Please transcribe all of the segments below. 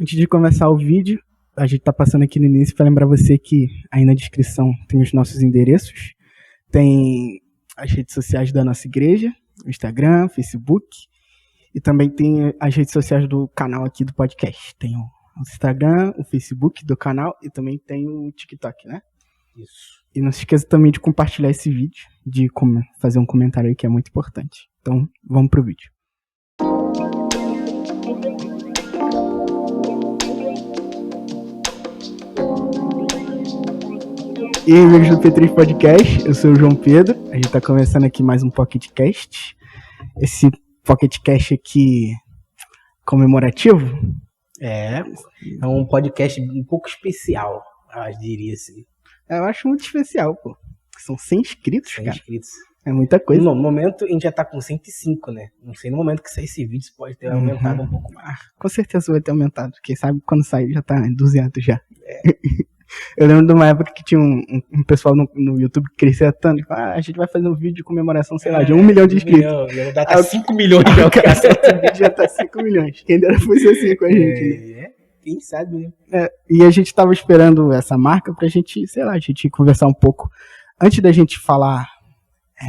Antes de começar o vídeo, a gente tá passando aqui no início para lembrar você que aí na descrição tem os nossos endereços, tem as redes sociais da nossa igreja, o Instagram, Facebook, e também tem as redes sociais do canal aqui do podcast. Tem o Instagram, o Facebook do canal e também tem o TikTok, né? Isso. E não se esqueça também de compartilhar esse vídeo, de fazer um comentário aí que é muito importante. Então, vamos pro vídeo. E aí, amigos do P3 Podcast, eu sou o João Pedro, a gente tá começando aqui mais um PocketCast. Esse PocketCast aqui comemorativo. É um podcast um pouco especial, eu diria assim. Eu acho muito especial, pô. São 100 inscritos, 100 cara. inscritos. É muita coisa. No momento, a gente já tá com 105, né? Não sei no momento que sair esse vídeo, se pode ter aumentado um pouco mais. Com certeza vai ter aumentado. Quem sabe quando sair já tá em 200 já. É. Eu lembro de uma época que tinha um pessoal no YouTube que crescia tanto. A gente vai fazer um vídeo de comemoração, sei lá, de 1 milhão de inscritos. Já tá 5 milhões de alcance. O vídeo já tá 5 milhões. Quem dera fosse assim com a gente. Né? Quem sabe, né? E a gente tava esperando essa marca pra gente, sei lá, a gente conversar um pouco. Antes da gente falar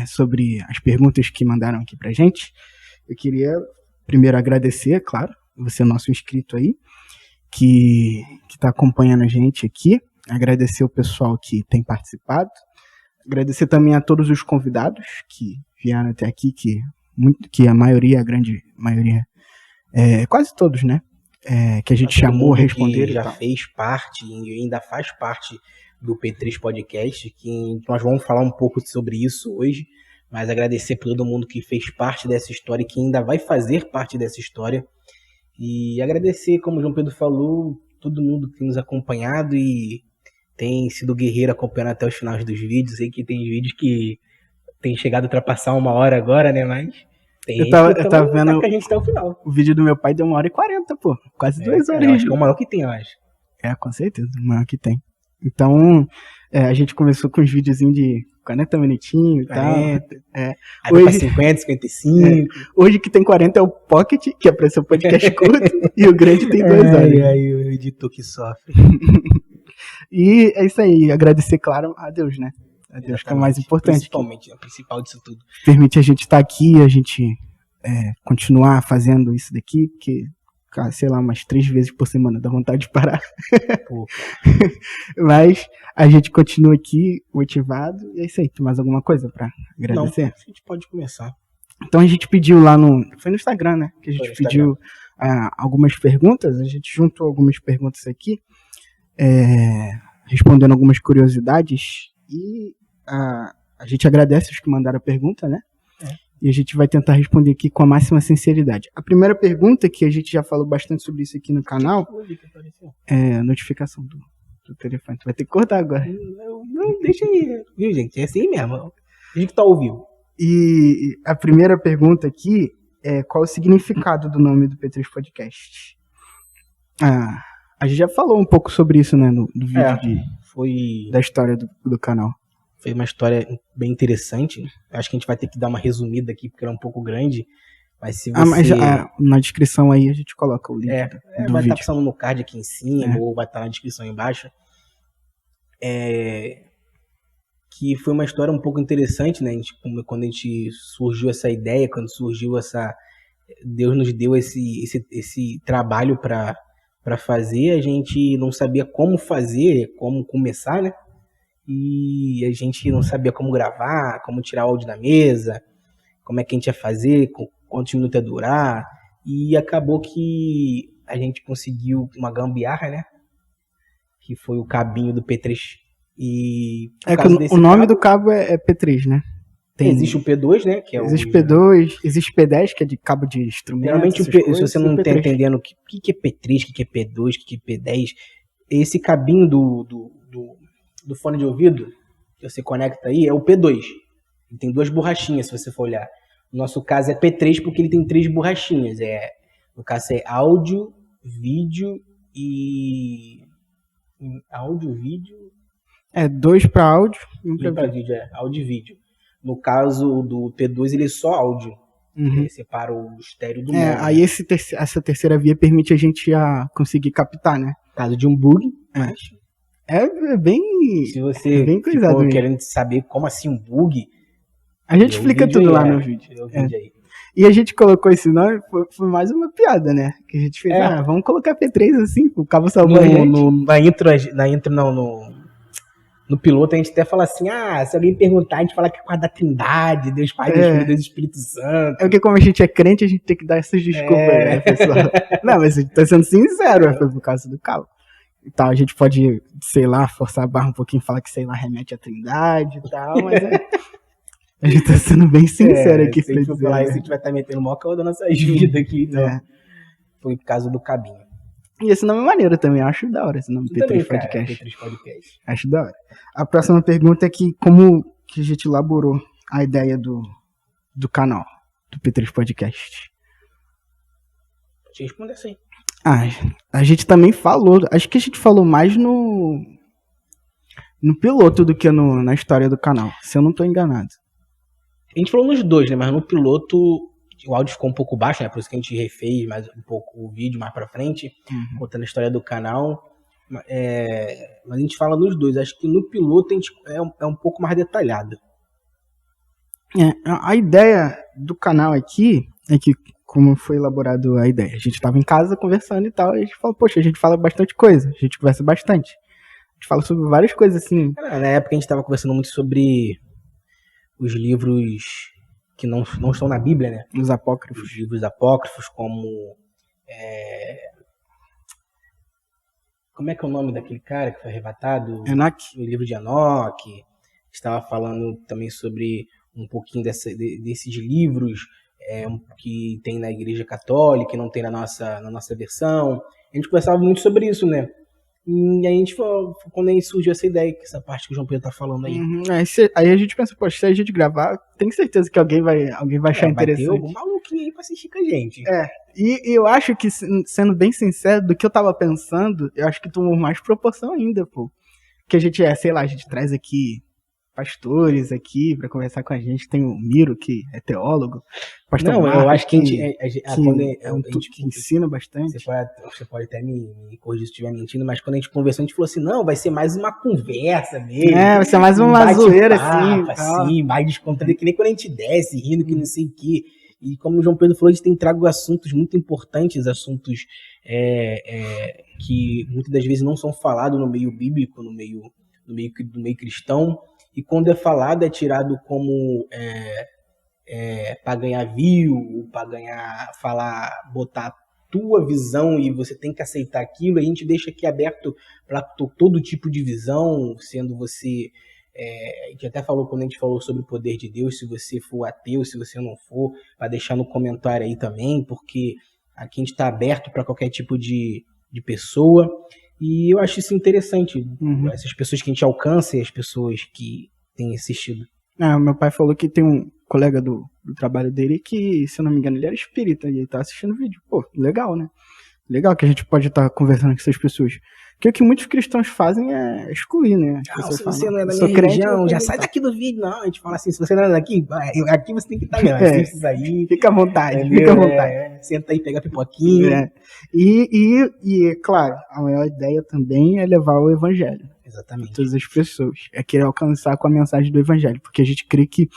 sobre as perguntas que mandaram aqui pra gente, eu queria primeiro agradecer, claro, você é nosso inscrito aí, que tá acompanhando a gente aqui. Agradecer o pessoal que tem participado. Agradecer também a todos os convidados que vieram até aqui, que a maioria, a grande maioria, quase todos, né? Que a gente chamou, responderam. Já fez parte e ainda faz parte do P3 Podcast, que nós vamos falar um pouco sobre isso hoje, mas agradecer por todo mundo que fez parte dessa história e que ainda vai fazer parte dessa história. E agradecer, como o João Pedro falou, todo mundo que tem nos acompanhado e tem sido guerreiro acompanhando até os finais dos vídeos. Sei que tem vídeos que tem chegado a ultrapassar 1 hora agora, né? Mas tem eu tava vendo que a gente tá ao final. O vídeo do meu pai deu 1h40, pô. Quase 2 horas. Eu acho que é o maior que tem, eu acho. Com certeza, o maior que tem. Então, a gente começou com uns videozinhos de 40 minutinhos e tal. Aí hoje, pra 50, 55. Hoje que tem 40 é o Pocket, que é pra ser o podcast curto, e o grande tem 2 horas. Aí o editor que sofre. E é isso aí, agradecer, claro, a Deus, né? A Deus. Exatamente. Que é o mais importante. Principalmente, é o principal disso tudo. Permite a gente estar aqui, a gente continuar fazendo isso daqui, porque, sei lá, umas 3 vezes por semana dá vontade de parar. Mas a gente continua aqui motivado, e é isso aí. Tem mais alguma coisa pra agradecer? Não, a gente pode começar. Então a gente pediu lá foi no Instagram, né? Que a gente pediu algumas perguntas, a gente juntou algumas perguntas aqui, respondendo algumas curiosidades, e a gente agradece os que mandaram a pergunta, né? E a gente vai tentar responder aqui com a máxima sinceridade. A primeira pergunta, que a gente já falou bastante sobre isso aqui no canal, é a notificação do telefone. Tu vai ter que cortar agora. Não, deixa aí. Viu, gente? É assim mesmo. A gente tá ao vivo. E a primeira pergunta aqui é: qual o significado do nome do P3 Podcast? A gente já falou um pouco sobre isso, né, no vídeo da história do canal. Foi uma história bem interessante. Acho que a gente vai ter que dar uma resumida aqui, porque ela é um pouco grande. Mas se você... mas na descrição aí a gente coloca o link do vai vídeo. estar passando no card aqui em cima, ou vai estar na descrição embaixo. Que foi uma história um pouco interessante, né? Quando a gente surgiu essa ideia, quando surgiu Deus nos deu esse trabalho para fazer, a gente não sabia como fazer, como começar, né? E a gente não sabia como gravar, como tirar o áudio da mesa, como é que a gente ia fazer, quantos minutos ia durar. E acabou que a gente conseguiu uma gambiarra, né? Que foi o cabinho do P3. E o nome do cabo é P3, né? Existe o P2, né? Que existe o P2, existe o P10, que é de cabo de instrumento. Geralmente, se você não está entendendo o que é P3, o que é P2, o que é P10, esse cabinho do fone de ouvido que você conecta aí é o P2. Ele tem 2 borrachinhas, se você for olhar. No nosso caso é P3 porque ele tem 3 borrachinhas. No caso é áudio, vídeo e... Áudio, vídeo... 2 para áudio e 1 para vídeo. Áudio e vídeo. No caso do P2 ele é só áudio. separa o estéreo do mono. Aí essa terceira via permite a gente conseguir captar, né? Caso de um bug, mas... É bem... Se você ficou querendo saber como assim um bug... A gente explica tudo lá no vídeo. Aí. E a gente colocou esse nome, foi mais uma piada, né? Que a gente fez, vamos colocar P3 assim, o cabo salvou a gente. No piloto a gente até fala assim, se alguém perguntar, a gente fala que é quase da Trindade, Deus Pai, Deus Filho, Deus Espírito Santo. É porque como a gente é crente, a gente tem que dar essas desculpas, né, pessoal? Não, mas a gente tá sendo sincero, foi por causa do cabo. Então a gente pode, sei lá, forçar a barra um pouquinho, falar que, sei lá, remete à Trindade e tal, mas a gente tá sendo bem sincero aqui. Se a gente for falar isso, a gente vai estar metendo o maior caô da nossa vida aqui, então. Foi por causa do cabinho. E esse nome é maneiro também, eu acho da hora esse nome, P3 Podcast. P3 Podcast. Acho da hora. A próxima pergunta é que como que a gente elaborou a ideia do canal, do P3 Podcast? Vou te responder assim. A gente também falou, acho que a gente falou mais no piloto do que na história do canal, se eu não tô enganado. A gente falou nos dois, né, mas no piloto o áudio ficou um pouco baixo, né, por isso que a gente refez mais um pouco o vídeo mais pra frente, contando a história do canal, mas a gente fala nos dois, acho que no piloto a gente é um pouco mais detalhado. A ideia do canal aqui é que, como foi elaborado a ideia, a gente estava em casa conversando e tal, e a gente falou, poxa, a gente fala bastante coisa, a gente conversa bastante. A gente fala sobre várias coisas, assim. Na época a gente estava conversando muito sobre os livros que não estão na Bíblia, né? Os apócrifos. Os livros apócrifos, como... Como é que é o nome daquele cara que foi arrebatado? Enoque. O livro de Enoque. Estava falando também sobre um pouquinho desses livros que tem na Igreja Católica, que não tem na nossa versão. A gente conversava muito sobre isso, né? E aí a gente falou, quando aí surgiu essa ideia, que essa parte que o João Pedro tá falando aí. Aí a gente pensa, poxa, se a gente gravar, tenho certeza que alguém vai achar interessante. Vai ter algum maluquinho aí pra assistir com a gente. E eu acho que, sendo bem sincero, do que eu tava pensando, eu acho que tomou mais proporção ainda, pô. Que a gente sei lá, a gente traz aqui pastores aqui pra conversar com a gente. Tem o Miro, que é teólogo. Pastor Marcos, eu acho que que ensina bastante. Você pode até me corrigir se estiver mentindo, mas quando a gente conversou, a gente falou assim, não, vai ser mais uma conversa mesmo. Vai ser mais uma zoeira assim. Mais descontraído, que nem quando a gente desce, rindo, que não sei o quê. E como o João Pedro falou, a gente tem trago assuntos muito importantes, assuntos que muitas das vezes não são falados no meio bíblico, no meio cristão. E quando é falado, é tirado como para ganhar view, para botar a tua visão e você tem que aceitar aquilo. A gente deixa aqui aberto para todo tipo de visão, sendo você... a gente até falou quando a gente falou sobre o poder de Deus, se você for ateu, se você não for, para deixar no comentário aí também, porque aqui a gente está aberto para qualquer tipo de pessoa. E eu acho isso interessante, essas pessoas que a gente alcança e as pessoas que têm assistido. Meu pai falou que tem um colega do trabalho dele que, se eu não me engano, ele era espírita e ele tá assistindo o vídeo. Pô, legal, né? Legal que a gente pode estar conversando com essas pessoas. Porque o que muitos cristãos fazem é excluir, né? Se você não é da minha religião, já sai daqui do vídeo. Não, a gente fala assim, se você não é daqui, aqui você tem que estar mesmo. Aí, fica à vontade, fica à vontade. Senta aí, pega pipoquinha. E, claro, a maior ideia também é levar o evangelho. Exatamente. A todas as pessoas. É querer alcançar com a mensagem do evangelho. Porque a gente crê que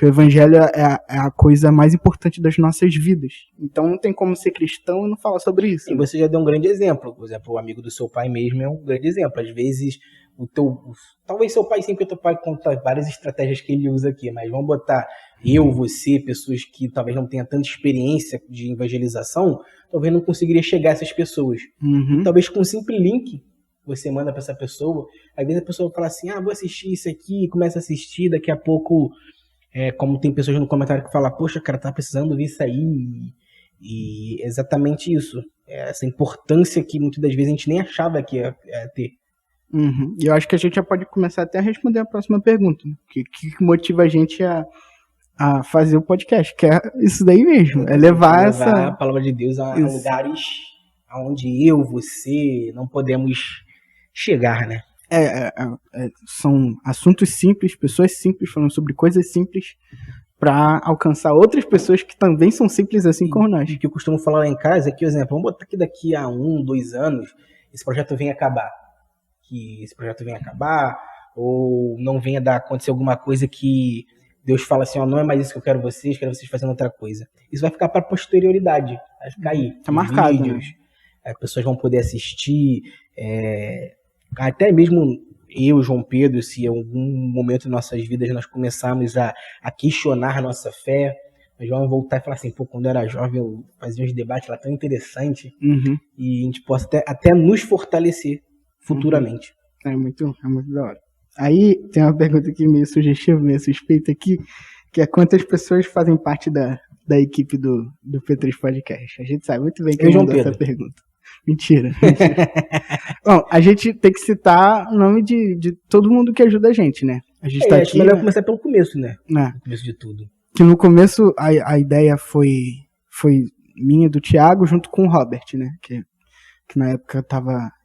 o evangelho é a coisa mais importante das nossas vidas. Então não tem como ser cristão e não falar sobre isso. E você já deu um grande exemplo. Por exemplo, o amigo do seu pai mesmo é um grande exemplo. Às vezes, talvez seu pai, sempre que o teu pai conta várias estratégias que ele usa aqui, mas vamos botar você, pessoas que talvez não tenham tanta experiência de evangelização, talvez não conseguiria chegar a essas pessoas. E talvez com um simples link você manda para essa pessoa, às vezes a pessoa fala assim, vou assistir isso aqui, começa a assistir, daqui a pouco... como tem pessoas no comentário que falam, poxa, cara, tá precisando ver isso aí. E é exatamente isso. Essa importância que muitas das vezes a gente nem achava que ia ter. E eu acho que a gente já pode começar até a responder a próxima pergunta. O que motiva a gente a fazer o podcast? Que é isso daí mesmo. É levar a palavra de Deus a lugares onde você não podemos chegar, né? São assuntos simples, pessoas simples falando sobre coisas simples para alcançar outras pessoas que também são simples assim como nós. O que eu costumo falar lá em casa é que, por exemplo, vamos botar que daqui a 1, 2 anos esse projeto venha acabar. Ou não venha acontecer alguma coisa que Deus fala assim, ó, não é mais isso que eu quero vocês fazendo outra coisa. Isso vai ficar para a posterioridade, vai ficar aí. Tá marcado, vídeos, as pessoas vão poder assistir, até mesmo eu, João Pedro, se em algum momento de nossas vidas nós começarmos a questionar a nossa fé, nós vamos voltar e falar assim, pô, quando eu era jovem eu fazia uns debates lá tão interessantes, e a gente possa até nos fortalecer futuramente. É muito da hora. Aí tem uma pergunta aqui meio sugestiva, meio suspeita aqui, que é quantas pessoas fazem parte da equipe do P3 Podcast? A gente sabe muito bem quem mandou essa pergunta. Mentira. Bom, a gente tem que citar o nome de todo mundo que ajuda a gente, né? A gente tá aqui, melhor começar pelo começo, né? No começo de tudo. Que no começo a ideia foi minha, do Thiago, junto com o Robert, né? Que na época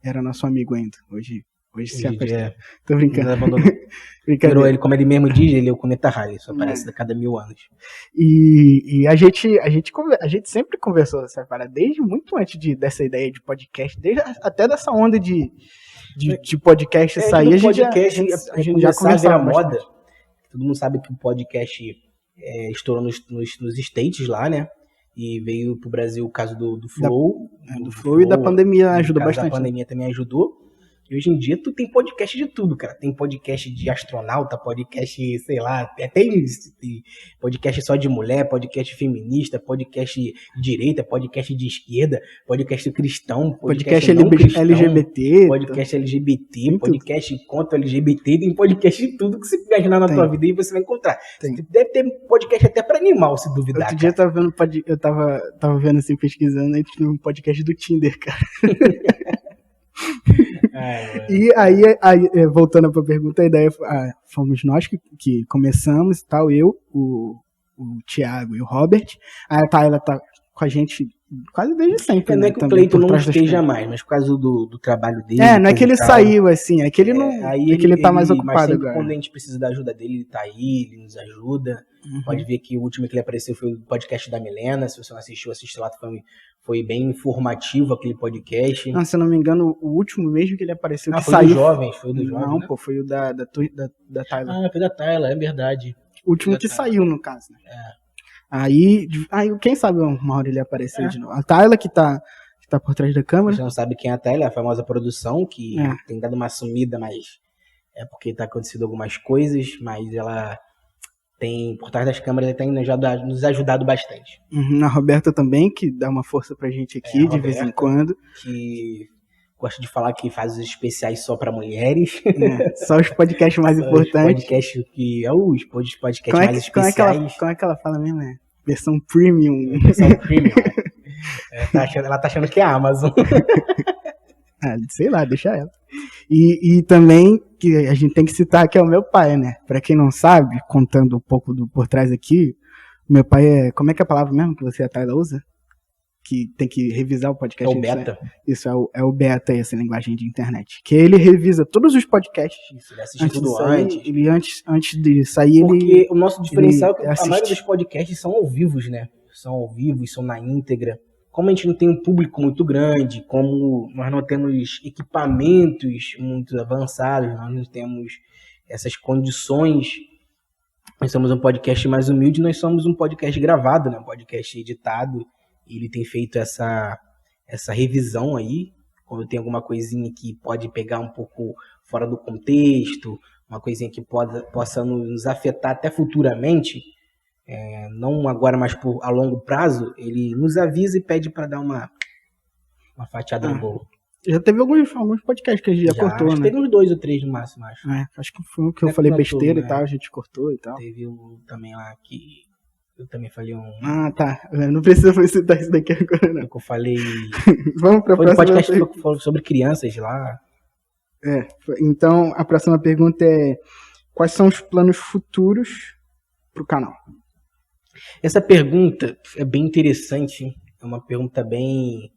era nosso amigo ainda. Hoje se afastou. Tô brincando. Brincadeira. Ele, como ele mesmo diz, ele é o cometa Halley, só aparece a cada 1000 anos. E a gente sempre conversou essa parada, desde muito antes dessa ideia de podcast, até dessa onda de podcast sair, a gente já começava a moda. Todo mundo sabe que o podcast estourou nos States lá, né? E veio pro Brasil o caso do Flow. Do Flow, e da pandemia ajudou bastante. A pandemia também ajudou. E hoje em dia tu tem podcast de tudo, cara. Tem podcast de astronauta, podcast, sei lá, tem podcast só de mulher, podcast feminista, podcast de direita, podcast de esquerda, podcast cristão, podcast LGBT, podcast LGBT, podcast contra LGBT, tem podcast de tudo que você imaginar na tua vida e você vai encontrar. Deve ter podcast até pra animal, se duvidar. Outro dia eu tava vendo assim, pesquisando, aí tinha um podcast do Tinder, cara. E aí, voltando pra pergunta, a ideia fomos nós que começamos e tal, eu, o Thiago e o Robert. Aí a Tayla tá com a gente quase desde sempre. Não é que o Cleiton não esteja mais, mas por causa do trabalho dele. Não é que ele saiu, assim, é que ele não. É que ele tá mais ocupado agora. Quando a gente precisa da ajuda dele, ele tá aí, ele nos ajuda. Pode ver que o último que ele apareceu foi o podcast da Milena. Se você não assistiu, assiste lá, foi bem informativo aquele podcast. Não, se eu não me engano, o último mesmo que ele apareceu que foi saiu. Foi do jovem. Não, né? Pô, foi o da Tayla. Foi da Tayla, é verdade. O último que saiu, no caso, né? Aí, quem sabe uma hora ele aparecer de novo. A Tayla que tá por trás da câmera. Você não sabe quem é a Tayla, é a famosa produção, que tem dado uma sumida, mas é porque tá acontecendo algumas coisas, mas ela tem, por trás das câmeras, ela tem nos ajudado bastante. A Roberta também, que dá uma força pra gente aqui de vez em quando. Que gosta de falar que faz os especiais só pra mulheres. Só os podcasts mais importantes. Os podcasts mais especiais. Como é que ela fala mesmo? Versão premium. Versão premium. Ela tá achando que é a Amazon. Sei lá, deixa ela. E também que a gente tem que citar que é o meu pai, né? Pra quem não sabe, contando um pouco por trás aqui, meu pai como é que é a palavra mesmo que você e a Tayla usa? Que tem que revisar o podcast. É o beta. Isso, é o beta, essa linguagem de internet. Que ele revisa todos os podcasts. Isso, ele assiste tudo antes. Ele antes de sair, Porque o nosso diferencial é que a maioria dos podcasts são ao vivo, né? São ao vivo e são na íntegra. Como a gente não tem um público muito grande, como nós não temos equipamentos muito avançados, nós não temos essas condições, nós somos um podcast mais humilde, nós somos um podcast gravado, né? Um podcast editado. Ele tem feito essa revisão aí, quando tem alguma coisinha que pode pegar um pouco fora do contexto, uma coisinha que possa nos afetar até futuramente, não agora, mas a longo prazo, ele nos avisa e pede para dar uma fatiada no bolo. Já teve alguns podcasts que a gente já cortou, né? Teve uns 2 ou 3 no máximo, acho. Acho que foi um que eu falei besteira e tal, a gente cortou e tal. Teve um também lá que eu também falei tá. Não precisa citar isso daqui agora, não. Eu falei... Vamos pra próxima. Foi um podcast que falou sobre crianças lá. Então, a próxima pergunta é: quais são os planos futuros pro canal? Essa pergunta é bem interessante, é uma pergunta bem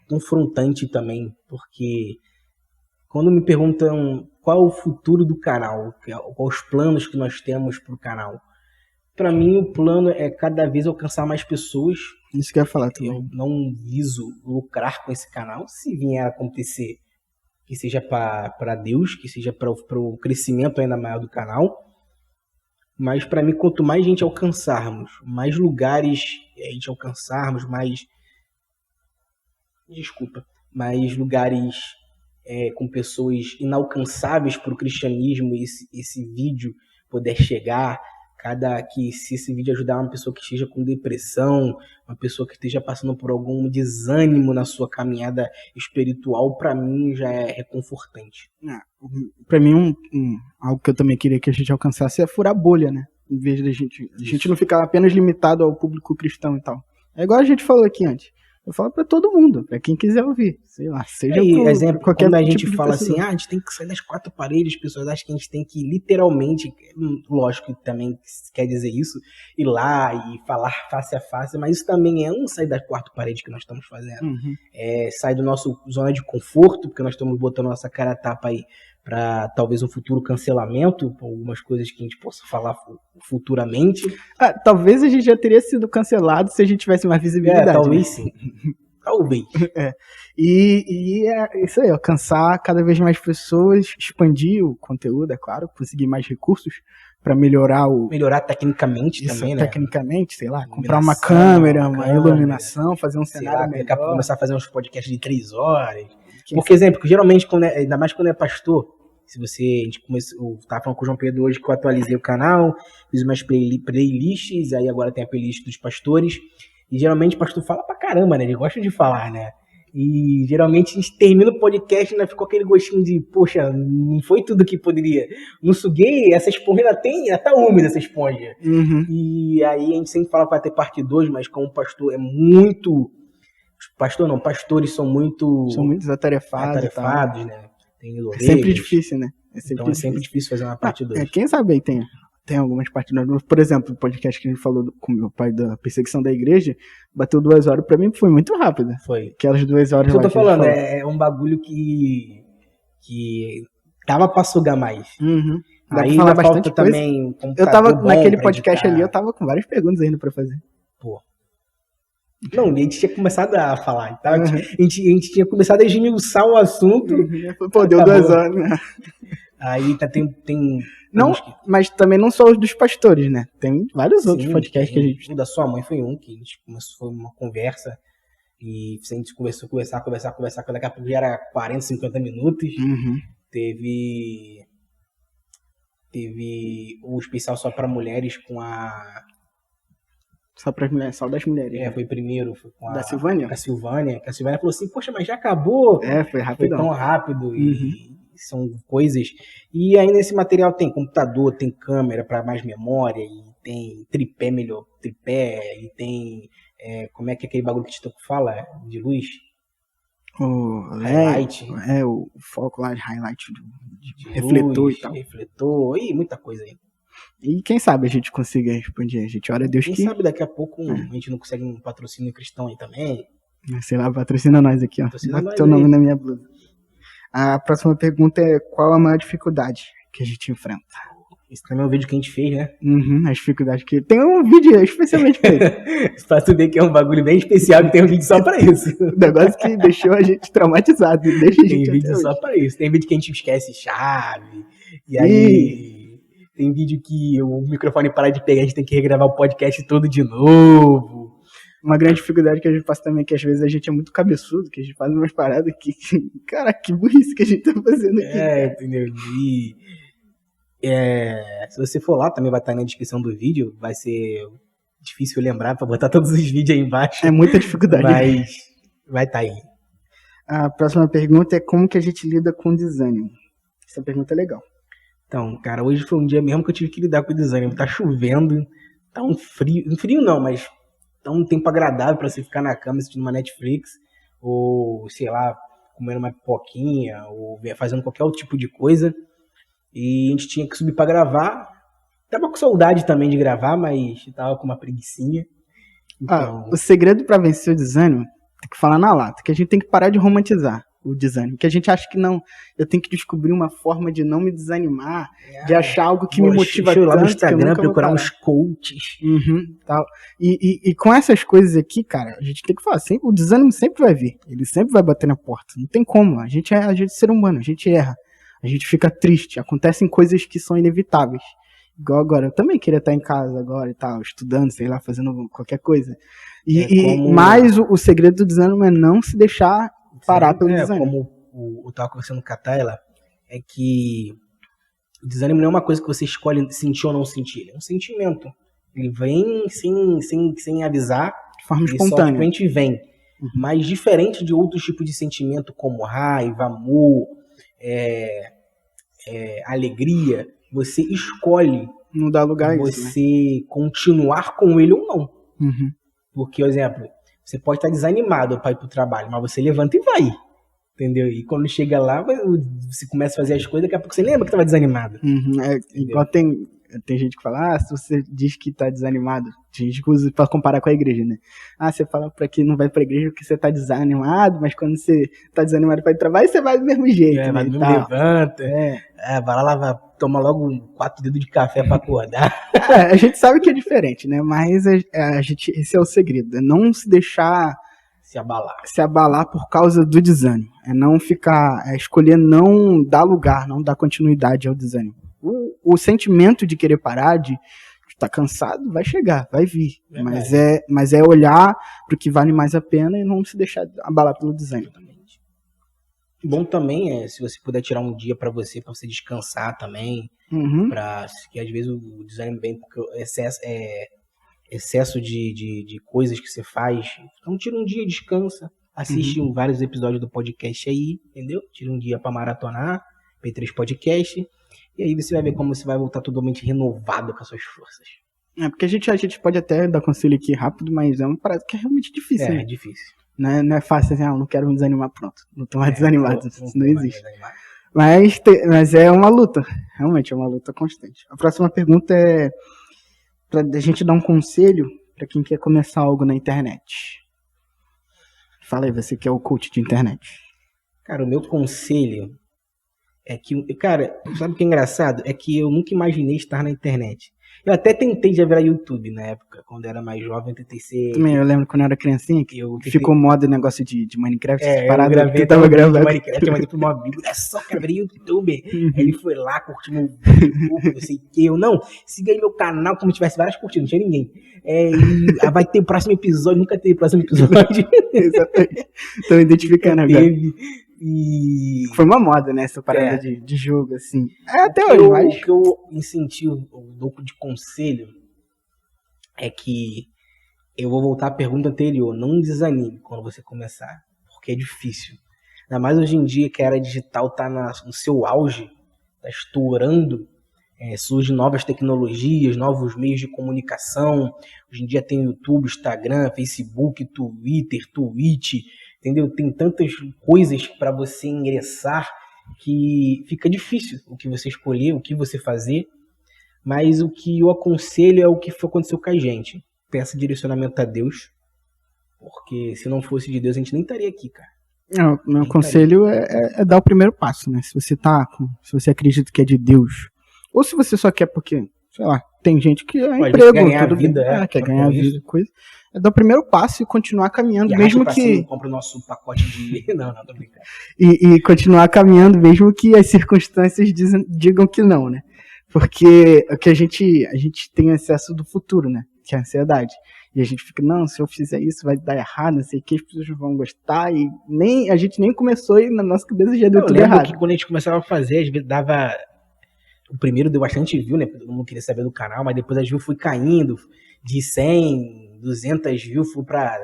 confrontante também, porque quando me perguntam qual é o futuro do canal, quais os planos que nós temos para o canal, Pra mim, o plano é cada vez alcançar mais pessoas. Isso que eu ia falar também. Eu não viso lucrar com esse canal. Se vier a acontecer, que seja para Deus, que seja para o crescimento ainda maior do canal. Mas para mim, quanto mais gente alcançarmos, mais lugares a gente alcançarmos, mais lugares com pessoas inalcançáveis para o cristianismo, esse vídeo poder chegar, se esse vídeo ajudar uma pessoa que esteja com depressão, uma pessoa que esteja passando por algum desânimo na sua caminhada espiritual, para mim já é reconfortante. Para mim, algo que eu também queria que a gente alcançasse é furar a bolha, né? Em vez de a gente não ficar apenas limitado ao público cristão e tal. É igual a gente falou aqui antes. Eu falo pra todo mundo, pra quem quiser ouvir, sei lá, seja exemplo, qualquer quando a tipo gente de fala pessoa. assim, a gente tem que sair das quatro paredes, as pessoas acham que a gente tem que literalmente, lógico que também quer dizer isso, ir lá e falar face a face, mas isso também é sair das quatro paredes que nós estamos fazendo. É sair do nosso zona de conforto, porque nós estamos botando nossa cara a tapa aí para talvez um futuro cancelamento, algumas coisas que a gente possa falar futuramente. Talvez a gente já teria sido cancelado se a gente tivesse mais visibilidade. Talvez né? sim. Talvez. E é isso aí, alcançar cada vez mais pessoas, expandir o conteúdo, é claro, conseguir mais recursos para melhorar tecnicamente isso, também, né? Tecnicamente, sei lá, comprar uma câmera, uma iluminação, fazer um cenário melhor. Daqui a pouco começar a fazer uns podcasts de 3 horas. Porque, exemplo, geralmente, ainda mais quando é pastor, a gente começou, eu tava falando com o João Pedro hoje que eu atualizei o canal, fiz umas playlists, aí agora tem a playlist dos pastores, e geralmente o pastor fala pra caramba, né? Ele gosta de falar, né? E geralmente a gente termina o podcast e ainda ficou aquele gostinho de, poxa, não foi tudo que poderia. Não suguei, essa esponja ainda tá úmida, essa esponja. E aí a gente sempre fala para ter parte 2, mas como o pastor é muito... pastores são muito atarefados, né? É sempre difícil, né? É sempre difícil fazer uma parte 2. Quem sabe aí tem algumas partes. Por exemplo, o podcast que a gente falou com meu pai da perseguição da igreja, bateu 2 horas, pra mim foi muito rápido. Foi. Aquelas 2 horas lá. Eu tô falando, é um bagulho que dava pra sugar mais. Aí falar bastante coisa. Também. Eu tava naquele podcast ali, eu tava com várias perguntas ainda pra fazer. Pô. Não, a gente tinha começado a falar, tá? A gente tinha começado a esmiuçar o assunto. Pô, deu 2 horas, né? Aí tem não, mas também não só os dos pastores, né? Tem vários outros podcasts que a gente... O da sua mãe foi que a gente começou, foi uma conversa, e a gente começou a conversar, daqui a pouco já era 40, 50 minutos. Teve o especial só para mulheres com a... Só para mulheres, só das mulheres. Foi primeiro, foi com da Silvânia. Com a Silvânia falou assim, poxa, mas já acabou. Foi rapidão. Foi tão rápido e são coisas. E aí nesse material tem computador, tem câmera para mais memória, e tem tripé, e tem como é que é aquele bagulho que o Tito fala de luz? O highlight. O foco lá de highlight de refletor luz, e tal. Refletor e muita coisa aí. E quem sabe a gente consiga expandir, a gente ora a Deus quem sabe daqui a pouco a gente não consegue um patrocínio cristão aí também. Sei lá, patrocina nós aqui, ó. Bota teu nome na minha blusa. A próxima pergunta é: qual a maior dificuldade que a gente enfrenta? Esse também é um vídeo que a gente fez, né? As dificuldades que... Tem um vídeo especialmente pra isso. Pra tu ver que é um bagulho bem especial, que tem um vídeo só pra isso. Negócio que deixou a gente traumatizado. Tem vídeo só pra isso. Tem vídeo que a gente esquece chave. E aí... Tem vídeo que o microfone para de pegar, a gente tem que regravar o podcast todo de novo. Uma grande dificuldade que a gente passa também é que às vezes a gente é muito cabeçudo, que a gente faz umas paradas que... Cara, que burrice que a gente tá fazendo aqui. Entendeu? Se você for lá, também vai estar na descrição do vídeo, vai ser difícil lembrar para botar todos os vídeos aí embaixo. É muita dificuldade. Mas vai estar aí. A próxima pergunta é: como que a gente lida com desânimo? Essa pergunta é legal. Então, cara, hoje foi um dia mesmo que eu tive que lidar com o desânimo. Tá chovendo, tá um frio não, mas tá um tempo agradável para você ficar na cama assistindo uma Netflix, ou sei lá, comendo uma pipoquinha, ou fazendo qualquer outro tipo de coisa. E a gente tinha que subir para gravar. Tava com saudade também de gravar, mas tava com uma preguicinha. Então... o segredo para vencer o desânimo Tem que falar na lata, que a gente tem que parar de romantizar o desânimo, que a gente acha que não, eu tenho que descobrir uma forma de não me desanimar, de achar algo que me motiva tanto, lá no Instagram, que eu nunca procurar uns coaches. Tal. E com essas coisas aqui, cara, a gente tem que falar, sempre, o desânimo sempre vai vir, ele sempre vai bater na porta, não tem como, a gente é ser humano, a gente erra, a gente fica triste, acontecem coisas que são inevitáveis. Igual agora, eu também queria estar em casa agora e tal, estudando, sei lá, fazendo qualquer coisa. Mas o segredo do desânimo é não se deixar parar pelo desânimo. Como eu tava conversando com a Tayla, é que o desânimo não é uma coisa que você escolhe sentir ou não sentir, ele é um sentimento. Ele vem sem avisar, de forma espontânea. Ele simplesmente vem. Mas diferente de outros tipos de sentimento, como raiva, amor, alegria, você escolhe não dá lugar a isso, você continuar com ele ou não. Porque, por exemplo, você pode estar desanimado para ir pro trabalho, mas você levanta e vai. Entendeu? E quando chega lá, você começa a fazer as coisas, daqui a pouco você lembra que estava desanimado. Igual tem gente que fala, se você diz que tá desanimado, tem gente que usa pra comparar com a igreja, né? Você fala pra que não vai pra igreja porque você tá desanimado, mas quando você tá desanimado pra ir pro trabalho, você vai do mesmo jeito, né? Mas não levanta. Vai lá, toma logo 4 dedos de café pra acordar. A gente sabe que é diferente, né? Mas esse é o segredo, é não se deixar se abalar por causa do desânimo. É não ficar, escolher não dar lugar, não dar continuidade ao desânimo. O sentimento de querer parar, de estar cansado, vai chegar, vai vir. Mas é olhar para o que vale mais a pena e não se deixar abalar pelo desânimo. Bom também é se você puder tirar um dia para você descansar também. Que às vezes o desânimo vem porque excesso de coisas que você faz. Então tira um dia, descansa, assiste vários episódios do podcast aí, entendeu? Tira um dia para maratonar, P3 Podcast, e aí você vai ver como você vai voltar totalmente renovado com as suas forças. Porque a gente pode até dar conselho aqui rápido, mas é uma parada que é realmente difícil. É difícil. Não é fácil assim, não quero me desanimar, pronto. Não tô mais desanimado, isso não existe. Mas é uma luta, realmente é uma luta constante. A próxima pergunta é pra a gente dar um conselho para quem quer começar algo na internet. Fala aí, você que é o coach de internet. Cara, o meu conselho é que, cara, sabe o que é engraçado? É que eu nunca imaginei estar na internet. Eu até tentei já virar YouTube na época, quando eu era mais jovem, eu tentei ser... Também, eu lembro quando eu era criancinha, que ficou moda o negócio de Minecraft, eu tava gravando Minecraft, eu mandei pro meu amigo, é só que abrir YouTube. Aí ele foi lá, curtiu meu vídeo, não sei o que, siga aí meu canal, como tivesse várias curtidas, não tinha ninguém. E vai ter o próximo episódio, nunca teve o próximo episódio. Exatamente. Tô identificando agora. Foi uma moda, né, essa parada de jogo, assim. Até hoje, mas... O que eu incentivo, dou de conselho, é que eu vou voltar à pergunta anterior, não desanime quando você começar, porque é difícil. Ainda mais hoje em dia que a era digital tá no seu auge, tá estourando, surgem novas tecnologias, novos meios de comunicação. Hoje em dia tem YouTube, Instagram, Facebook, Twitter, Twitch, entendeu? Tem tantas coisas para você ingressar que fica difícil o que você escolher, o que você fazer. Mas o que eu aconselho é o que aconteceu com a gente. Peça direcionamento a Deus, porque se não fosse de Deus a gente nem estaria aqui, cara. Meu conselho é dar o primeiro passo, né? Se você acredita que é de Deus, ou se você só quer porque, sei lá, tem gente que é emprego, ganhar tudo vida, quer ganhar a vida, coisa. É dar o primeiro passo e continuar caminhando, mesmo que... compra o nosso pacote de... não, tô brincando. E continuar caminhando, mesmo que as circunstâncias digam que não, né? Porque o que a gente tem acesso do futuro, né? Que é a ansiedade. E a gente fica, não, se eu fizer isso vai dar errado, não sei o que, as pessoas não vão gostar. E a gente nem começou e na nossa cabeça já deu tudo errado. Que quando a gente começava a fazer, às vezes dava... O primeiro deu bastante view, né? Todo mundo queria saber do canal, mas depois as views foi caindo. De 100, 200 views foi pra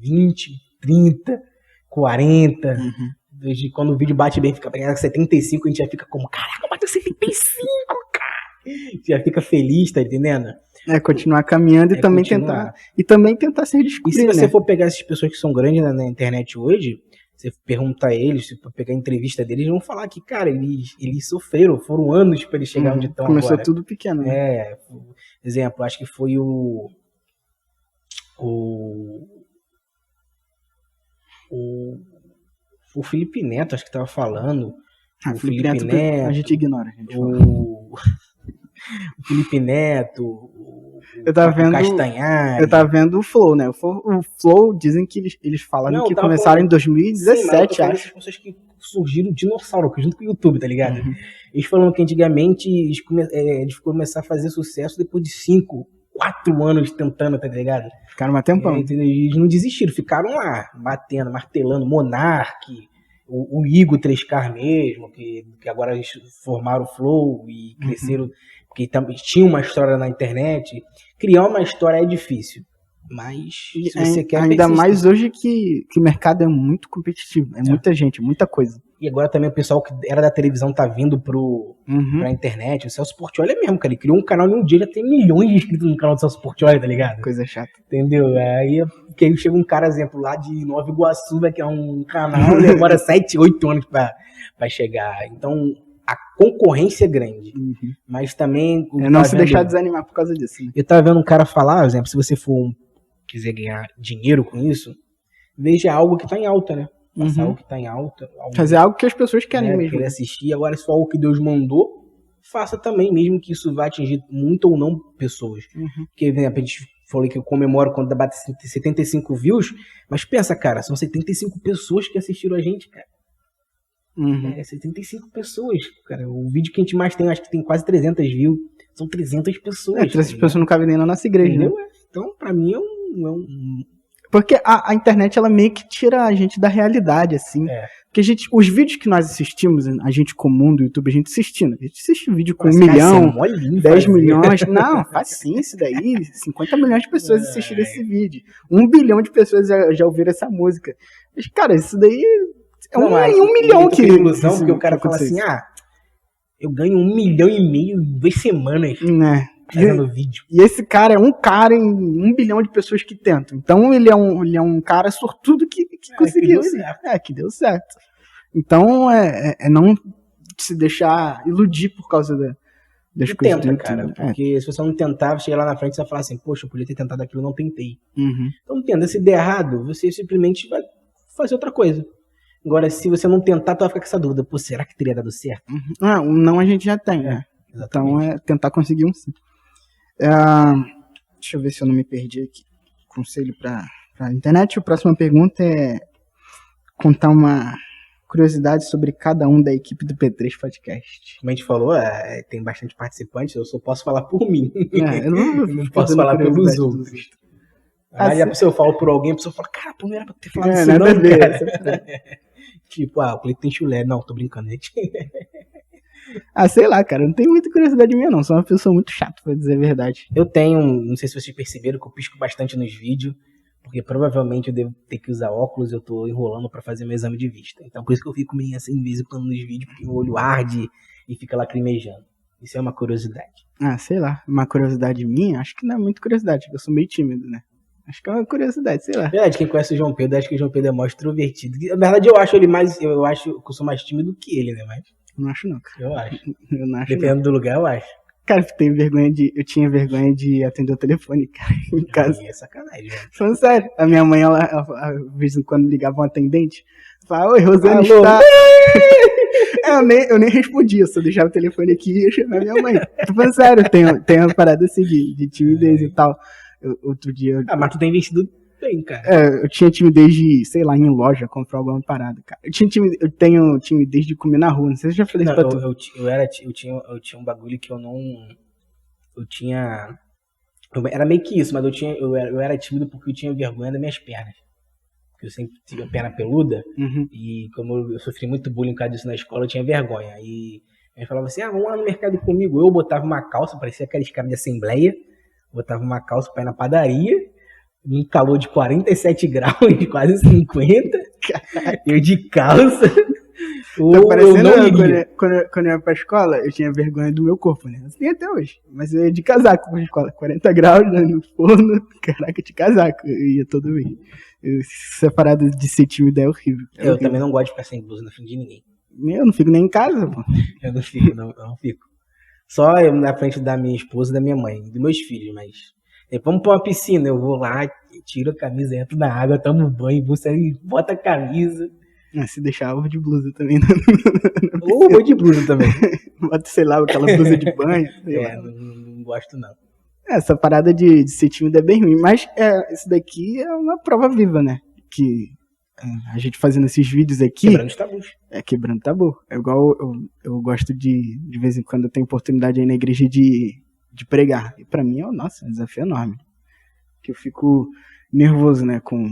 20, 30, 40. Desde quando o vídeo bate bem, fica pra 75, a gente já fica como, caraca, bateu 75, cara! A gente já fica feliz, tá entendendo? Continuar caminhando e também tentar ser descobrido. E se você for pegar essas pessoas que são grandes na internet hoje, você pergunta a eles, se for pegar a entrevista deles, eles vão falar que, cara, eles sofreram, foram anos para eles chegar onde estão agora. Começou tudo pequeno, né? Exemplo, acho que foi o Felipe Neto, acho que tava falando. Ah, O Felipe Felipe Neto, Neto, a gente ignora. A gente fala. o Felipe Neto, o Eu tava vendo- Castanhari. Eu tava vendo o Flow, né? O Flow dizem que eles falaram Não, que eu tava começaram falando- em 2017, Sim, mas eu tô falando acho. dessas pessoas que surgiram dinossauro, junto com o YouTube, tá ligado? Uhum. Eles falando que antigamente eles começaram a fazer sucesso depois de 5, 4 anos tentando, tá ligado? Ficaram um tempão. Entendeu? Eles não desistiram, ficaram lá, batendo, martelando, Monark, o Igor 3K mesmo, que agora eles formaram o Flow e cresceram, porque tinha uma história na internet. Criar uma história é difícil, mas se você quer Ainda persiste. mais hoje que o mercado é muito competitivo. É muita gente, muita coisa. E agora também o pessoal que era da televisão tá vindo Uhum. pra internet. O Celso Portiolli é mesmo, cara. Ele criou um canal em um dia, já tem milhões de inscritos no canal do Celso Portiolli, tá ligado? Coisa chata. Entendeu? Aí chega um cara, exemplo, lá de Nova Iguaçu, vai criar um canal, demora 7, 8 anos pra chegar. Então, a concorrência é grande. Uhum. Mas também... É não se deixar desanimar por causa disso. Né? Eu tava vendo um cara falar, por exemplo, se você quiser ganhar dinheiro com isso, veja algo que tá em alta, né? Faça algo que tá em alta. Fazer algo que as pessoas querem mesmo. Querer assistir. Agora, se for algo que Deus mandou, faça também, mesmo que isso vá atingir muito ou não pessoas. Porque, por exemplo, a gente falou que eu comemoro quando bate 75 views, mas pensa, cara, são 75 pessoas que assistiram a gente, cara. 75 pessoas, cara. O vídeo que a gente mais tem, acho que tem quase 300 views. São 300 pessoas. 300 pessoas não cabem nem na nossa igreja, entendeu? né? Então, pra mim, é um... Porque a internet, ela meio que tira a gente da realidade, assim. Porque os vídeos que nós assistimos, a gente comum do YouTube, a gente assistindo. A gente assiste vídeo com 1 milhão, 10 milhões. Não, faz sim isso daí. 50 milhões de pessoas assistiram esse vídeo. 1 bilhão de pessoas já ouviram essa música. Mas, cara, isso daí é um milhão que... ilusão, porque o cara fala assim, eu ganho 1,5 milhão em 2 semanas. Né? Fazendo vídeo. E esse cara é um cara em 1 bilhão de pessoas que tentam. Então ele é um cara sortudo que conseguiu. Que deu certo. Então é não se deixar iludir por causa das coisas. Tenta, cara. Porque se você não tentar, chegar lá na frente, você vai falar assim, poxa, eu podia ter tentado aquilo, não tentei. Então tenta. Se der errado, você simplesmente vai fazer outra coisa. Agora, se você não tentar, tu vai ficar com essa dúvida. Pô, será que teria dado certo? Um não a gente já tem, né? Então é tentar conseguir um sim. Deixa eu ver se eu não me perdi aqui. Conselho para a internet. A próxima pergunta é contar uma curiosidade sobre cada um da equipe do P3 Podcast. Como a gente falou, tem bastante participantes, eu só posso falar por mim. Eu não posso falar pelos outros. Aí a pessoa fala por alguém, a pessoa fala, cara, pô, não era pra ter falado isso não, cara. Tipo, o Cleiton tem chulé. Não, tô brincando, gente. Sei lá, cara, não tenho muita curiosidade minha não, sou uma pessoa muito chata, pra dizer a verdade. Eu tenho, não sei se vocês perceberam que eu pisco bastante nos vídeos, porque provavelmente eu devo ter que usar óculos, eu tô enrolando pra fazer meu exame de vista. Então por isso que eu fico meio assim, de vez em quando nos vídeos, porque meu olho arde e fica lacrimejando. Isso é uma curiosidade. Sei lá, uma curiosidade minha, acho que não é muito curiosidade, eu sou meio tímido, né? Acho que é uma curiosidade, sei lá. Na verdade, quem conhece o João Pedro, acho que o João Pedro é mais extrovertido. Na verdade, eu acho que eu sou mais tímido que ele, né? Mas não acho não, cara. Eu acho. Eu não acho. Dependendo do lugar, eu acho. Cara, eu tinha vergonha de atender o telefone, cara, em casa. É sacanagem, velho. Falando sério, a minha mãe, ela de vez em quando ligava um atendente, falava, oi, Rosane está... eu nem respondia, só deixava o telefone aqui e ia chamar minha mãe. Tô falando sério, tem uma parada assim de timidez e tal. Outro dia... mas tu tem investido bem, cara. Eu tinha timidez de, sei lá, ir em loja, comprar alguma parada, cara. Eu tenho timidez de comer na rua, não sei se eu já falei isso pra tu. Eu tinha um bagulho que eu não... Era meio que isso, mas eu era tímido porque eu tinha vergonha das minhas pernas. Porque eu sempre tive a perna peluda, e como eu sofri muito bullying por causa disso na escola, eu tinha vergonha. E a gente falava assim, vamos lá no mercado comigo. Eu botava uma calça, parecia aqueles caras de assembleia, botava uma calça pra ir na padaria, um calor de 47 graus, quase 50, eu de calça. Tá parecendo quando eu ia pra escola, eu tinha vergonha do meu corpo, né? Assim até hoje. Mas eu ia de casaco pra escola, 40 graus no forno, caraca, de casaco, eu ia todo mês. Essa parada de ser tímido é horrível. Eu também não gosto de ficar sem blusa na frente de ninguém. Eu não fico nem em casa, pô. Eu não fico. Só eu na frente da minha esposa e da minha mãe, dos meus filhos, mas... Vamos pra uma piscina, eu vou lá, tiro a camisa, entro na água, tomo banho, vou sair, bota a camisa. Se deixar, eu vou de blusa também. Ou vou de blusa também. Bota, sei lá, aquela blusa de banho. Não gosto não. Essa parada de ser tímido é bem ruim, mas isso daqui é uma prova viva, né? Que a gente fazendo esses vídeos aqui... Quebrando os tabus. Quebrando tabu. É igual eu gosto de vez em quando eu tenho oportunidade aí na igreja de pregar. E pra mim é um desafio enorme. Que eu fico nervoso, né? Com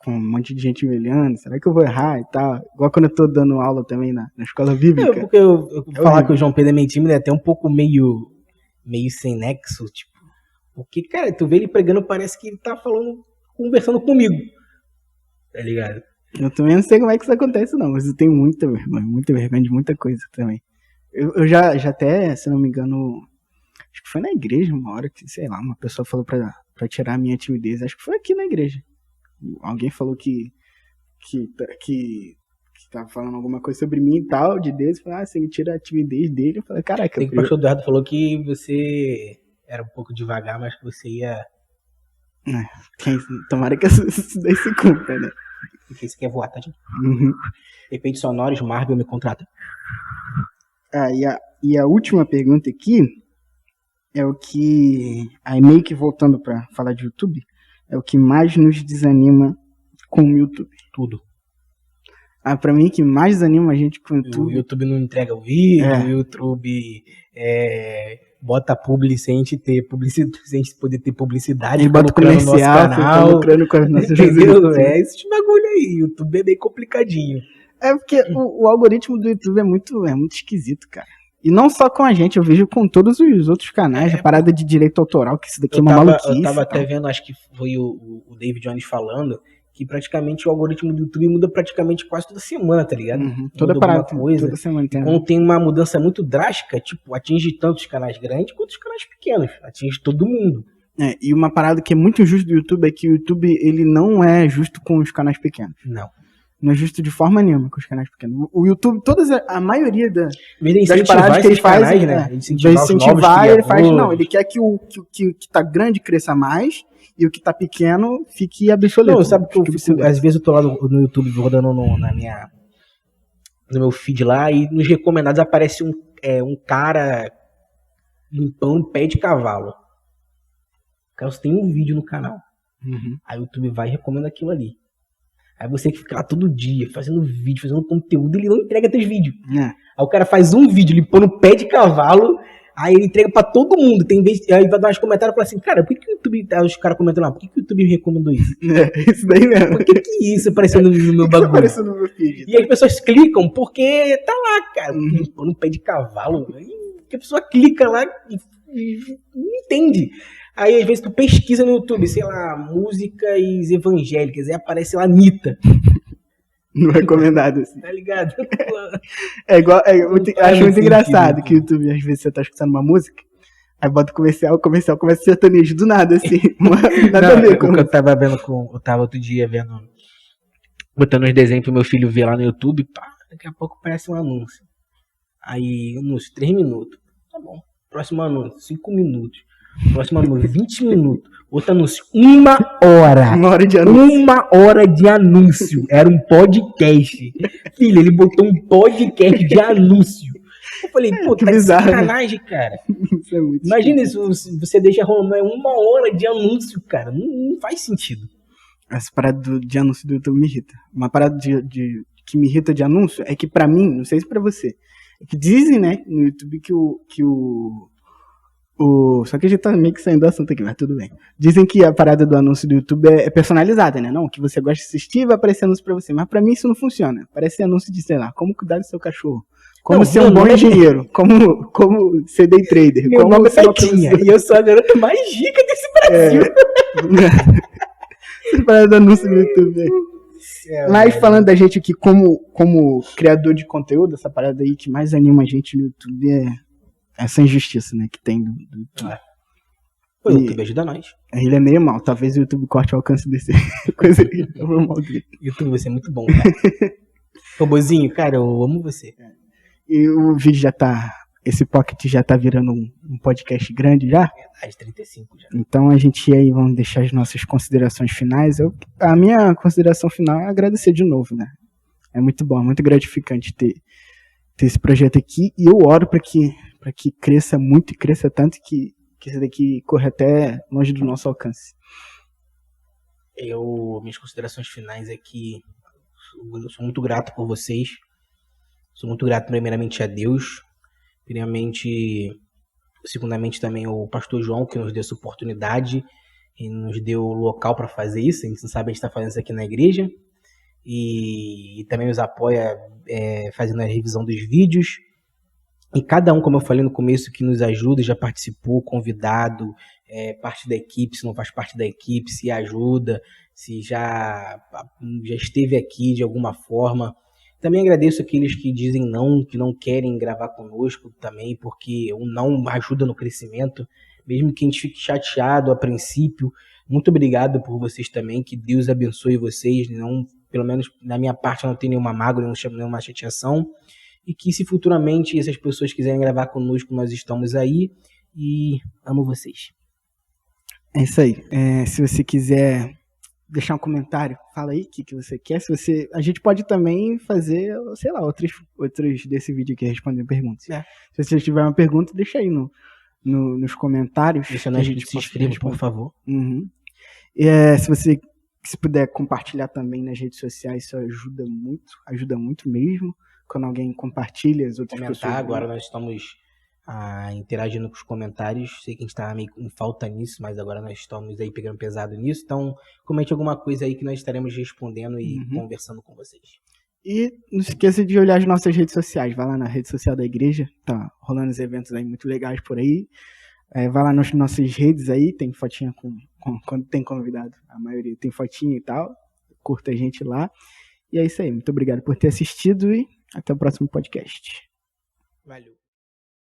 um monte de gente me olhando. Será que eu vou errar e tal? Igual quando eu tô dando aula também na escola bíblica. Porque eu falar que o João Pedro é meio tímido é até um pouco meio sem nexo, tipo. Porque, cara, tu vê ele pregando, parece que ele tá conversando comigo. Tá ligado? Eu também não sei como é que isso acontece, não. Mas eu tenho muita vergonha de muita coisa também. Eu já até, se não me engano, acho que foi na igreja uma hora que, sei lá, uma pessoa falou pra tirar a minha timidez. Acho que foi aqui na igreja. Alguém falou que tava falando alguma coisa sobre mim e tal, de Deus. Falei, você me tira a timidez dele. Eu falei, caraca. Tem que o pastor Eduardo falou que você era um pouco devagar, mas que você ia... Tomara que isso daí se cumpra, né? Porque você quer voar, tá, gente? Uhum. Efeitos sonoros, Marvel me contrata. E a última pergunta aqui é o que... Aí meio que voltando pra falar de YouTube, é o que mais nos desanima com o YouTube. Tudo. Pra mim, o que mais desanima a gente com o YouTube... O YouTube não entrega o vídeo, o YouTube bota publi sem a gente poder ter publicidade. Ele bota comercial, tá lucrando com as nossas entendeu? Esse bagulho aí. O YouTube é bem complicadinho. Porque o algoritmo do YouTube é muito esquisito, cara. E não só com a gente, eu vejo com todos os outros canais, a parada de direito autoral, que isso daqui é uma maluquice. Eu tava até vendo, acho que foi o David Jones falando, que praticamente o algoritmo do YouTube muda praticamente quase toda semana, tá ligado? Toda parada, toda semana. Quando tem uma mudança muito drástica, tipo, atinge tanto os canais grandes quanto os canais pequenos. Atinge todo mundo. E uma parada que é muito injusta do YouTube é que o YouTube, ele não é justo com os canais pequenos. Não é justo de forma nenhuma com os canais pequenos. O YouTube, a maioria das paradas que ele faz, né? Incentivar, ele faz, não, ele quer que o que tá grande cresça mais e o que tá pequeno fique obsoleto. Não, sabe que às vezes eu tô lá no YouTube rodando no meu feed lá e nos recomendados aparece um cara limpando pé de cavalo. O cara só tem um vídeo no canal. Aí o YouTube vai e recomenda aquilo ali. Aí você que fica lá todo dia fazendo vídeo, fazendo conteúdo, ele não entrega teus vídeos. Aí o cara faz um vídeo limpando o pé de cavalo, aí ele entrega pra todo mundo. Aí vai dar uns comentários e fala assim, cara, por que o YouTube... Aí os caras comentam lá, por que o YouTube me recomendou isso? Isso daí mesmo. Por que isso apareceu no meu bagulho? Apareceu no meu feed, E as pessoas clicam porque tá lá, cara, limpando o pé de cavalo. Porque a pessoa clica lá e não entende. Aí, às vezes, tu pesquisa no YouTube, sei lá, músicas evangélicas, aí aparece lá Anitta. Não recomendado, assim. Tá ligado? Acho muito engraçado que o YouTube, às vezes, você tá escutando uma música, aí bota o comercial começa a ser sertanejo do nada, assim. Nada a ver com eu tava outro dia botando uns desenhos pro meu filho ver lá no YouTube, pá, daqui a pouco aparece um anúncio. Aí, anúncio, 3 minutos. Tá bom. Próximo anúncio, 5 minutos. Próximo anúncio, 20 minutos. Outro anúncio, 1 hora. 1 hora de anúncio. 1 hora de anúncio. Era um podcast. Filho, ele botou um podcast de anúncio. Eu falei, pô, que tá bizarro, de sacanagem, cara. Isso é muito Imagina isso, você deixa rolando 1 hora de anúncio, cara. Não faz sentido. Essa parada de anúncio do YouTube me irrita. Uma parada que me irrita de anúncio é que pra mim, não sei se pra você, é que dizem, né, no YouTube só que a gente tá meio que saindo do assunto aqui, mas tudo bem. Dizem que a parada do anúncio do YouTube é personalizada, né? Não, que você gosta de assistir vai aparecer anúncio pra você. Mas pra mim isso não funciona. Parece anúncio de, sei lá, como cuidar do seu cachorro. Como ser um bom engenheiro. Como ser day trader. Meu nome é Betinha. E eu sou a garota mais rica desse Brasil. Essa parada do anúncio do YouTube, né? Mas falando da gente aqui como criador de conteúdo, essa parada aí que mais anima a gente no YouTube é essa injustiça, né, que tem do YouTube. O YouTube ajuda nós. Ele é meio mal, talvez o YouTube corte o alcance desse coisa aí. YouTube, você é muito bom, cara. Robozinho, cara, eu amo você. E o vídeo já tá esse Pocket já tá virando um podcast grande já. Verdade, 35 já. Então a gente aí vamos deixar as nossas considerações finais. A minha consideração final é agradecer de novo, né? É muito bom, é muito gratificante ter esse projeto aqui. E eu oro para que cresça muito e cresça tanto que isso daqui corra até longe do nosso alcance. Minhas considerações finais é que eu sou muito grato por vocês. Sou muito grato primeiramente a Deus, segundamente também o pastor João, que nos deu essa oportunidade e nos deu o local para fazer isso. A gente não sabe, a gente está fazendo isso aqui na igreja. E também nos apoia fazendo a revisão dos vídeos. E cada um, como eu falei no começo, que nos ajuda, já participou, convidado, parte da equipe, se não faz parte da equipe, se ajuda, se já esteve aqui de alguma forma. Também agradeço aqueles que dizem não, que não querem gravar conosco também, porque o não ajuda no crescimento, mesmo que a gente fique chateado a princípio. Muito obrigado por vocês também, que Deus abençoe vocês, não, pelo menos na minha parte não tem nenhuma mágoa, nenhuma chateação, e que se futuramente essas pessoas quiserem gravar conosco, nós estamos aí, e amo vocês. É isso aí. Se você quiser deixar um comentário, fala aí o que você quer. A gente pode também fazer, sei lá, outros desse vídeo aqui respondendo perguntas. Se você tiver uma pergunta, deixa aí nos comentários. Deixa a gente se inscreva, por favor. Uhum. Se puder compartilhar também nas redes sociais, isso ajuda muito mesmo. Quando alguém compartilha, as outras pessoas... Agora nós estamos interagindo com os comentários. Sei que a gente está meio em falta nisso, mas agora nós estamos aí pegando pesado nisso. Então, comente alguma coisa aí que nós estaremos respondendo e conversando com vocês. E não se esqueça de olhar as nossas redes sociais. Vai lá na rede social da igreja, tá rolando os eventos aí muito legais por aí. Vai lá nas nossas redes aí, tem fotinha quando tem convidado, a maioria tem fotinha e tal. Curta a gente lá. E é isso aí, muito obrigado por ter assistido e até o próximo podcast. Valeu.